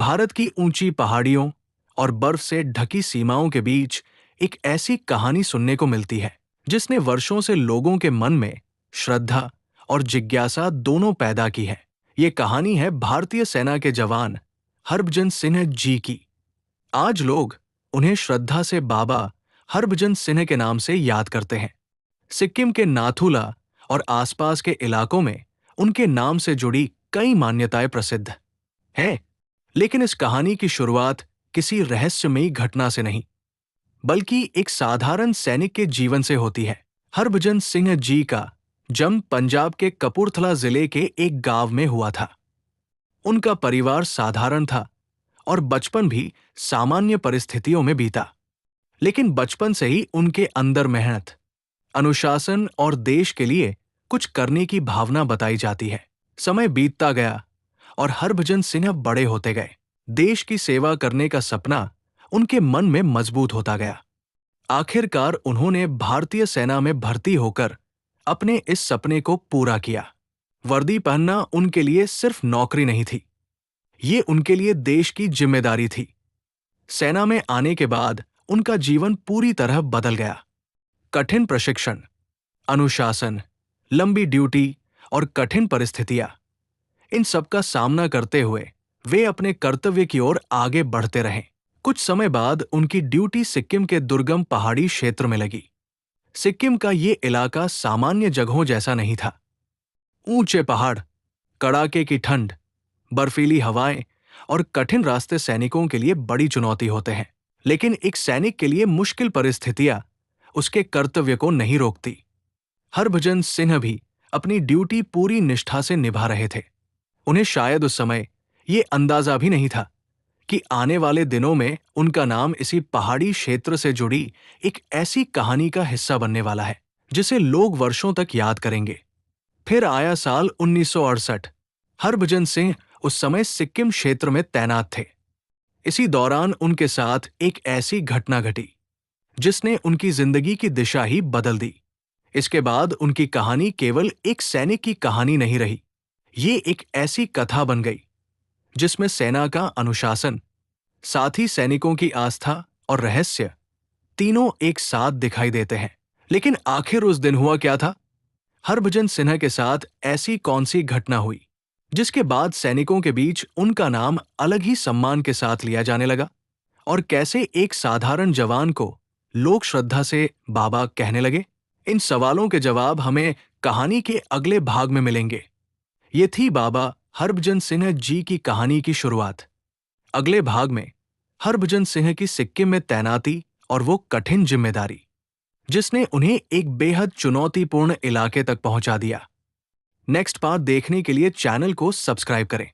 भारत की ऊंची पहाड़ियों और बर्फ से ढकी सीमाओं के बीच एक ऐसी कहानी सुनने को मिलती है जिसने वर्षों से लोगों के मन में श्रद्धा और जिज्ञासा दोनों पैदा की है। ये कहानी है भारतीय सेना के जवान हरभजन सिंह जी की। आज लोग उन्हें श्रद्धा से बाबा हरभजन सिंह के नाम से याद करते हैं। सिक्किम के नाथुला और आसपास के इलाकों में उनके नाम से जुड़ी कई मान्यताएं प्रसिद्ध हैं। लेकिन इस कहानी की शुरुआत किसी रहस्यमयी घटना से नहीं, बल्कि एक साधारण सैनिक के जीवन से होती है। हरभजन सिंह जी का जन्म पंजाब के कपूरथला जिले के एक गांव में हुआ था। उनका परिवार साधारण था और बचपन भी सामान्य परिस्थितियों में बीता। लेकिन बचपन से ही उनके अंदर मेहनत, अनुशासन और देश के लिए कुछ करने की भावना बताई जाती है। समय बीतता गया और हरभजन सिंह बड़े होते गए। देश की सेवा करने का सपना उनके मन में मजबूत होता गया। आखिरकार उन्होंने भारतीय सेना में भर्ती होकर अपने इस सपने को पूरा किया। वर्दी पहनना उनके लिए सिर्फ नौकरी नहीं थी, ये उनके लिए देश की जिम्मेदारी थी। सेना में आने के बाद उनका जीवन पूरी तरह बदल गया। कठिन प्रशिक्षण, अनुशासन, लंबी ड्यूटी और कठिन परिस्थितियां, इन सब का सामना करते हुए वे अपने कर्तव्य की ओर आगे बढ़ते रहे। कुछ समय बाद उनकी ड्यूटी सिक्किम के दुर्गम पहाड़ी क्षेत्र में लगी। सिक्किम का ये इलाका सामान्य जगहों जैसा नहीं था। ऊंचे पहाड़, कड़ाके की ठंड, बर्फीली हवाएं और कठिन रास्ते सैनिकों के लिए बड़ी चुनौती होते हैं। लेकिन एक सैनिक के लिए मुश्किल परिस्थितियां उसके कर्तव्य को नहीं रोकती। हरभजन सिंह भी अपनी ड्यूटी पूरी निष्ठा से निभा रहे थे। उन्हें शायद उस समय ये अंदाजा भी नहीं था कि आने वाले दिनों में उनका नाम इसी पहाड़ी क्षेत्र से जुड़ी एक ऐसी कहानी का हिस्सा बनने वाला है जिसे लोग वर्षों तक याद करेंगे। फिर आया साल 1968। हरभजन सिंह उस समय सिक्किम क्षेत्र में तैनात थे। इसी दौरान उनके साथ एक ऐसी घटना घटी जिसने उनकी जिंदगी की दिशा ही बदल दी। इसके बाद उनकी कहानी केवल एक सैनिक की कहानी नहीं रही, ये एक ऐसी कथा बन गई जिसमें सेना का अनुशासन, साथी सैनिकों की आस्था और रहस्य तीनों एक साथ दिखाई देते हैं। लेकिन आखिर उस दिन हुआ क्या था? हरभजन सिन्हा के साथ ऐसी कौन सी घटना हुई जिसके बाद सैनिकों के बीच उनका नाम अलग ही सम्मान के साथ लिया जाने लगा? और कैसे एक साधारण जवान को लोग श्रद्धा से बाबा कहने लगे? इन सवालों के जवाब हमें कहानी के अगले भाग में मिलेंगे। ये थी बाबा हरभजन सिंह जी की कहानी की शुरुआत। अगले भाग में हरभजन सिंह की सिक्किम में तैनाती और वो कठिन जिम्मेदारी जिसने उन्हें एक बेहद चुनौतीपूर्ण इलाके तक पहुंचा दिया। नेक्स्ट पार्ट देखने के लिए चैनल को सब्सक्राइब करें।